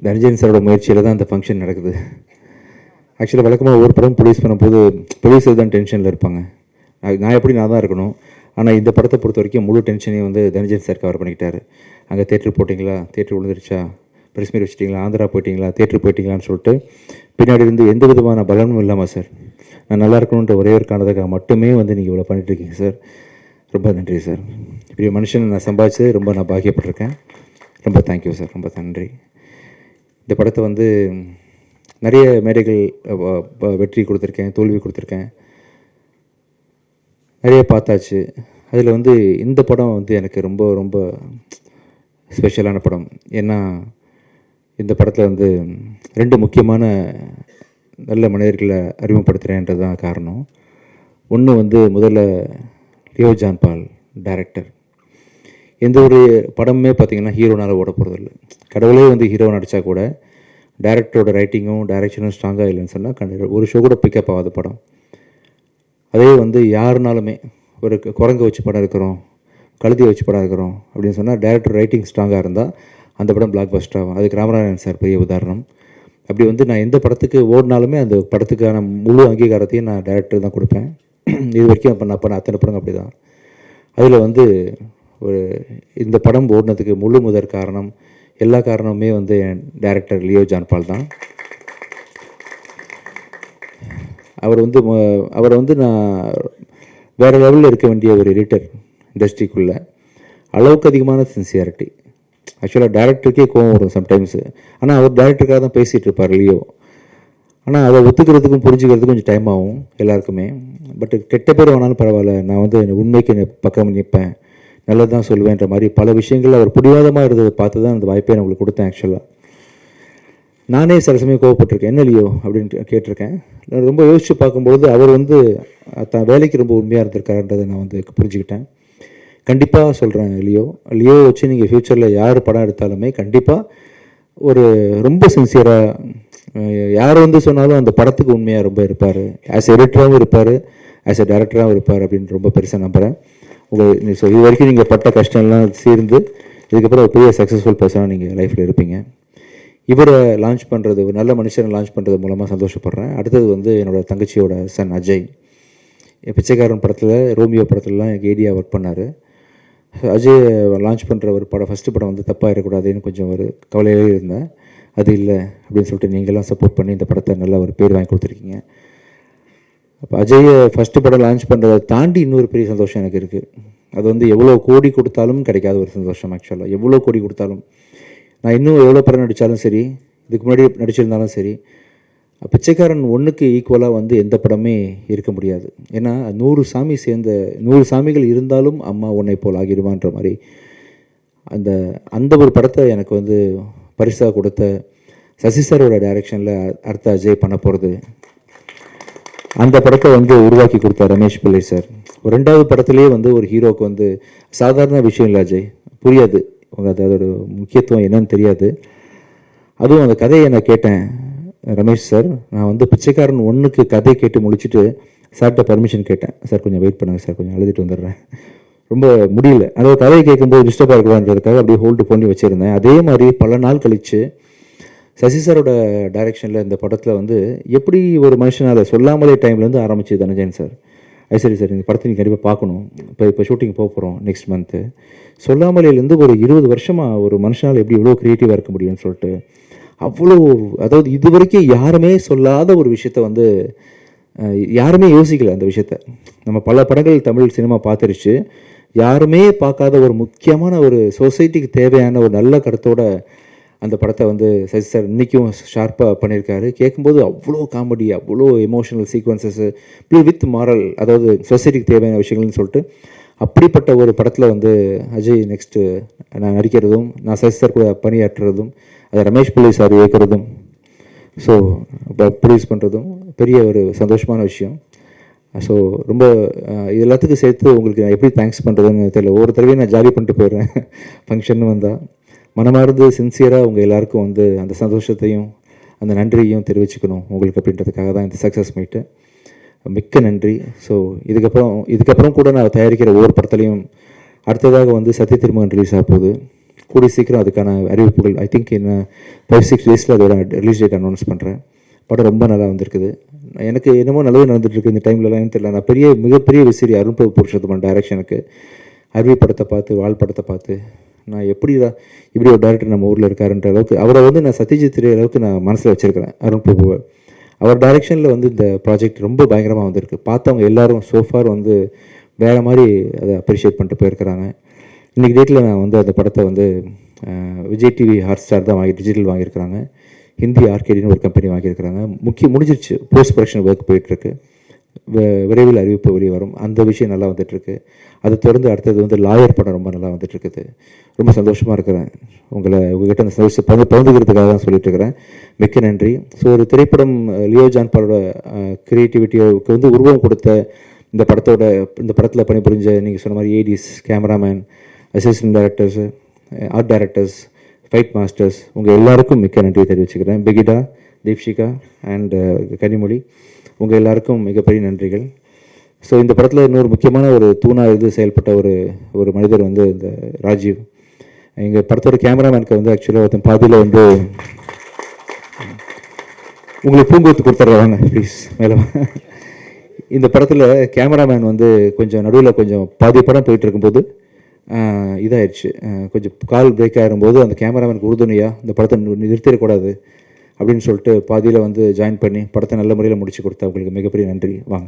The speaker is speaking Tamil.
தனஞ்சயன் சாரோட முயற்சியில் தான் அந்த ஃபங்க்ஷன் நடக்குது. ஆக்சுவலாக வழக்கமாக ஒவ்வொரு படம் ப்ரொடியூஸ் பண்ணும்போது ப்ரொடியூசர் தான் டென்ஷனில் இருப்பாங்க. நான் தான் இருக்கணும். ஆனால் இந்த படத்தை பொறுத்த வரைக்கும் முழு டென்ஷனையும் வந்து தனஞ்சயன் சார் கவர் பண்ணிக்கிட்டாரு. அங்கே தேட்டர் போட்டிங்களா, தேட்டர் விழுந்துருச்சா, ப்ரெஸ் மீட் வச்சிட்டிங்களா, ஆந்திரா போயிட்டீங்களா, தேட்டர் போயிட்டீங்களான்னு சொல்லிட்டு பின்னாடி இருந்து எந்த விதமான பலனும் இல்லாமல் சார் நான் நல்லா இருக்கணுன்ற ஒரே ஒரு காரணத்துக்காக மட்டுமே வந்து நீங்கள் இவ்வளோ பண்ணிட்டுருக்கீங்க சார். ரொம்ப நன்றி சார். இப்படி மனுஷனை நான் சம்பாதிச்சு ரொம்ப நான் பாக்கியப்பட்டிருக்கேன். ரொம்ப தேங்க்யூ சார். ரொம்ப நன்றி. இந்த படத்தை வந்து நிறைய மேடைகள் வெற்றி கொடுத்துருக்கேன், தோல்வி கொடுத்துருக்கேன், நிறைய பார்த்தாச்சு. அதில் வந்து இந்த படம் வந்து எனக்கு ரொம்ப ரொம்ப ஸ்பெஷலான படம். ஏன்னா இந்த படத்தில் வந்து 2 முக்கியமான நல்ல மனிதர்களை அறிமுகப்படுத்துகிறேன்றது தான் காரணம். ஒன்று வந்து முதல்ல லியோ ஜான் பால் டைரக்டர். எந்த ஒரு படமுமே பார்த்திங்கன்னா ஹீரோனால் ஓட போகிறதில்ல. கடவுளே வந்து ஹீரோ நடித்தா கூட டைரக்டரோட ரைட்டிங்கும் டைரக்ஷனும் ஸ்ட்ராங்காக இல்லைன்னு சொன்னால் ஒரு ஷோ கூட பிக்கப் ஆகாத படம். அதே வந்து யாருனாலுமே ஒரு குரங்கை வச்சு படம் இருக்கிறோம், கழுதியை வச்சு படம் இருக்கிறோம் அப்படின்னு சொன்னால் டைரக்டர் ரைட்டிங் ஸ்ட்ராங்காக இருந்தால் அந்த படம் பிளாக் பஸ்டர் ஆகும். அதுக்கு ராமநாதன் சார் பெரிய உதாரணம். அப்படி வந்து நான் எந்த படத்துக்கு ஓடினாலுமே அந்த படத்துக்கான முழு அங்கீகாரத்தையும் நான் டைரக்டர் தான் கொடுப்பேன். இது வரைக்கும் அப்போ நான் பண்ண அத்தனை படம் அப்படி தான். அதில் வந்து ஒரு இந்த படம் ஓடினதுக்கு முழு முதற் காரணம், எல்லா காரணமுமே வந்து என் டைரக்டர் லியோ ஜான் பால் தான். அவரை வந்து நான் வேறு லெவலில் இருக்க வேண்டிய ஒரு எடிட்டர் இண்டஸ்ட்ரிக்குள்ளே. அளவுக்கு அதிகமான சின்சியாரிட்டி. ஆக்சுவலாக டைரக்டருக்கே கோவம் வரும் சம்டைம்ஸு. ஆனால் அவர் டைரக்டருக்காக தான் பேசிகிட்டு இருப்பார் லியோ. ஆனால் அதை ஒத்துக்கிறதுக்கும் புரிஞ்சுக்கிறதுக்கும் கொஞ்சம் டைம் ஆகும் எல்லாருக்குமே. பட் கெட்ட பேர் வேணாலும் பரவாயில்ல, நான் வந்து உண்மைக்கு பக்கம் நிற்பேன், நல்லது தான் சொல்லுவேன்ற மாதிரி பல விஷயங்கள் அவர் பிடிவாதமாக இருந்ததை பார்த்து தான் அந்த வாய்ப்பை நான் உங்களுக்கு கொடுத்தேன். ஆக்சுவலாக நானே சில சமயம் கோவப்பட்டிருக்கேன், என்ன லியோ அப்படின்னு கேட்டிருக்கேன். ரொம்ப யோசித்து பார்க்கும்பொழுது அவர் வந்து தான் வேலைக்கு ரொம்ப உண்மையாக இருந்திருக்காருன்றதை நான் வந்து புரிஞ்சுக்கிட்டேன். கண்டிப்பாக சொல்கிறேன், லியோ வச்சு நீங்கள் ஃப்யூச்சரில் யார் படம் எடுத்தாலுமே கண்டிப்பாக ஒரு ரொம்ப சின்சியராக யார் வந்து சொன்னாலும் அந்த படத்துக்கு உண்மையாக ரொம்ப இருப்பார். ஆஸ் எடிட்டராகவும் இருப்பார், ஆஸ் எ டைரக்டராகவும் இருப்பார் அப்படின்னு ரொம்ப பெருசாக நம்புகிறேன். இது வரைக்கும் நீங்கள் பட்ட கஷ்டம்லாம் சேர்ந்து இதுக்கப்புறம் ஒரு பெரிய சக்ஸஸ்ஃபுல் பர்சனாக நீங்கள் லைஃப்பில் இருப்பீங்க. இவரை லான்ச் பண்ணுறது, ஒரு நல்ல மனுஷனை லான்ச் பண்ணுறது மூலமாக சந்தோஷப்படுறேன். அடுத்தது வந்து என்னோடய தங்கச்சியோட சன் அஜய். பிச்சைக்காரன் படத்தில், ரோமியோ படத்துலலாம் எனக்கு ஏடியா ஒர்க் பண்ணார். அஜய் லான்ச் பண்ணுற ஒரு படம், ஃபஸ்ட்டு படம் வந்து தப்பாக இருக்கக்கூடாதுன்னு கொஞ்சம் ஒரு கவலையிலே இருந்தேன். அது இல்லை அப்படின்னு சொல்லிட்டு நீங்களாம் சப்போர்ட் பண்ணி இந்த படத்தை நல்ல ஒரு பேர் வாங்கி கொடுத்துருக்கீங்க. அப்போ அஜயை ஃபஸ்ட்டு படம் லான்ச் பண்ணுறதை தாண்டி இன்னொரு பெரிய சந்தோஷம் எனக்கு இருக்குது. அது வந்து எவ்வளோ கோடி கொடுத்தாலும் கிடைக்காத ஒரு சந்தோஷம். ஆக்சுவலாக எவ்வளோ கோடி கொடுத்தாலும், நான் இன்னும் எவ்வளோ படம் நடித்தாலும் சரி, இதுக்கு முன்னாடி நடிச்சிருந்தாலும் சரி, பிச்சைக்காரன் 1க்கு ஈக்குவலாக வந்து எந்த படமே இருக்க முடியாது. ஏன்னா 100 சாமிகள் இருந்தாலும் அம்மா உன்னை போல் ஆகிடுவான்ற மாதிரி அந்த ஒரு படத்தை எனக்கு வந்து பரிசாக கொடுத்த சசி சாரோட டைரக்ஷனில் அடுத்த அஜய் பண்ண போகிறது. அந்த படத்தை வந்து உருவாக்கி கொடுத்த ரமேஷ் பிள்ளை சார். ஒரு 2வது படத்துலேயே வந்து ஒரு ஹீரோவுக்கு வந்து சாதாரண விஷயம் இல்லை அஜய், புரியாது உங்களுக்கு, அதோட முக்கியத்துவம் என்னன்னு தெரியாது. அதுவும் அந்த கதையை நான் கேட்டேன், ரமேஷ் சார் நான் வந்து பிச்சைக்காரன் 1க்கு கதை கேட்டு முடிச்சுட்டு சார்கிட்ட பர்மிஷன் கேட்டேன். சார் கொஞ்சம் வெயிட் பண்ணுங்கள் சார், கொஞ்சம் அழுதுட்டு வந்துடுறேன், ரொம்ப முடியல. அதாவது கதையை கேட்கும்போது டிஸ்டர்பாக இருக்கலான்றதுக்காக அப்படியே ஹோல்டு பண்ணி வச்சுருந்தேன். அதே மாதிரி பல நாள் கழித்து சசி சாரோட டைரெக்ஷனில் இந்த படத்தில் வந்து எப்படி ஒரு மனுஷனால் சொல்லாமலே டைம்லேருந்து ஆரம்பிச்சு தனஞ்சயன் சார், சரி சார் இந்த படத்தை நீங்கள் கண்டிப்பாக பார்க்கணும், இப்போ ஷூட்டிங் போக போகிறோம் நெக்ஸ்ட் மந்த்து, சொல்லாமலேருந்து ஒரு 20 வருஷமாக ஒரு மனுஷனால் எப்படி இவ்வளோ க்ரியேட்டிவாக இருக்க முடியும்னு சொல்லிட்டு அவ்வளோ, அதாவது இது வரைக்கும் யாருமே சொல்லாத ஒரு விஷயத்த வந்து யாருமே யோசிக்கலை. அந்த விஷயத்த நம்ம பல படங்கள் தமிழ் சினிமா பார்த்துருச்சு, யாருமே பார்க்காத ஒரு முக்கியமான ஒரு சொசைட்டிக்கு தேவையான ஒரு நல்ல கருத்தோட அந்த படத்தை வந்து சசி சார் இன்றைக்கும் ஷார்ப்பாக பண்ணியிருக்காரு. கேட்கும்போது அவ்வளோ காமெடி, அவ்வளோ எமோஷனல் சீக்வன்சஸ்ஸு வித் மாரல், அதாவது சொசைட்டிக்கு தேவையான விஷயங்கள்னு சொல்லிட்டு அப்படிப்பட்ட ஒரு படத்தில் வந்து அஜய் நெக்ஸ்ட்டு நான் நடிக்கிறதும், நான் சசி சார் கூட பணியாற்றுறதும், அதை ரமேஷ் பிள்ளை சார் இயக்கிறதும், ஸோ இப்போ ப்ரொடியூஸ் பண்ணுறதும் பெரிய ஒரு சந்தோஷமான விஷயம். ஸோ ரொம்ப இது எல்லாத்துக்கும் சேர்த்து உங்களுக்கு நான் எப்படி தேங்க்ஸ் பண்ணுறதுன்னு தெரியல. ஒவ்வொரு தடவையும் நான் ஜாலி பண்ணிட்டு போயிடுறேன் ஃபங்க்ஷன் வந்தால். மனமார்ந்து சின்சியராக உங்கள் எல்லாருக்கும் வந்து அந்த சந்தோஷத்தையும் அந்த நன்றியையும் தெரிவிச்சுக்கணும் உங்களுக்கு அப்படின்றதுக்காக தான் இந்த சக்ஸஸ் மீட்டு. மிக்க நன்றி. ஸோ இதுக்கப்புறம் கூட நான் தயாரிக்கிற ஒவ்வொரு படத்துலையும் அடுத்ததாக வந்து சத்திய திருமகன் ரிலீஸ் ஆக போகுது. கூடிய சீக்கிரம் அதுக்கான அறிவிப்புகள் ஐ திங்க் இன்னும் 5-6 டேஸில் அதோட ரிலீஸ் டேட் அனௌன்ஸ் பண்ணுறேன். படம் ரொம்ப நல்லா வந்திருக்குது. எனக்கு என்னமோ நல்லது நடந்துட்டுருக்கு இந்த டைம்லலாம் தெரியல. நான் மிகப்பெரிய விசிறி அருண் பிரபு புருஷோத்தமன் டைரக்ஷனுக்கு அருவி படத்தை பார்த்து வால் படத்தை பார்த்து நான் இப்படி ஒரு டேரக்டர் நம்ம ஊரில் இருக்காருன்ற அளவுக்கு அவரை வந்து நான் சத்யஜித் ரே அளவுக்கு நான் மனசில் வச்சுருக்கிறேன். அருண் பிரபுவை அவர் டைரக்ஷனில் வந்து இந்த ப்ராஜெக்ட் ரொம்ப பயங்கரமாக வந்திருக்கு. பார்த்தவங்க எல்லோரும் சோஃபார் வந்து வேறு மாதிரி அதை அப்ரிஷியேட் பண்ணிட்டு போயிருக்கிறாங்க. இன்றைக்கி டேட்டில் நான் வந்து அந்த படத்தை வந்து விஜய் டிவி ஹாட்ஸ்டார் தான் டிஜிட்டல் வாங்கியிருக்கிறாங்க. ஹிந்தி ஆர்கேடின்னு ஒரு கம்பெனி வாங்கியிருக்கிறாங்க. முடிஞ்சிருச்சு. போஸ்ட் ப்ரொடக்ஷன் ஒர்க் போயிட்டுருக்கு. விரைவில் அறிவிப்பு வெளியே வரும். அந்த விஷயம் நல்லா வந்துட்டுருக்கு. அதை தொடர்ந்து அடுத்தது வந்து லாயர் படம் ரொம்ப நல்லா வந்துட்டுருக்குது. ரொம்ப சந்தோஷமாக இருக்கிறேன். உங்கள்கிட்ட அந்த சர்வீஸ் பகிர்ந்துக்கிறதுக்காக தான் சொல்லிட்டு இருக்கிறேன். மிக்க நன்றி. ஸோ ஒரு திரைப்படம் லியோ ஜான் பாலோட கிரியேட்டிவிட்டிக்கு வந்து உருவம் கொடுத்த இந்த படத்தில் பணிபுரிஞ்ச நீங்கள் சொன்ன மாதிரி ADs, cameraman, assistant directors, art directors, fight masters உங்கள் எல்லாருக்கும் மிக்க நன்றி தெரிவிச்சுக்கிறேன். பிகிடா, தீப்ஷிகா அண்ட் கனிமொழி உங்கள் எல்லாருக்கும் மிகப்பெரிய நன்றிகள். ஸோ இந்த படத்தில் இன்னொரு முக்கியமான ஒரு தூணாக செயல்பட்ட ஒரு மனிதர் வந்து இந்த ராஜீவ். எங்கள் படத்தோட கேமராமேனுக்கு வந்து ஆக்சுவலாக ஒருத்தன் பாதியில் வந்து உங்களுக்கு பூங்கொத்து கொடுத்துட்றாங்க ப்ளீஸ் மேலே. இந்த படத்தில் கேமராமேன் வந்து கொஞ்சம் நடுவில் கொஞ்சம் பாதி படம் போயிட்டு இருக்கும்போது இதாகிடுச்சு. கொஞ்சம் கால் பிரேக் ஆகிடும்போது அந்த கேமராமேனுக்கு உறுதுணையாக இந்த படத்தை நிறுத்திடக்கூடாது அப்படின்னு சொல்லிட்டு பாதியில் வந்து ஜாயின் பண்ணி படத்தை நல்ல முறையில் முடிச்சு கொடுத்தா அவங்களுக்கு மிகப்பெரிய நன்றி. வாங்க.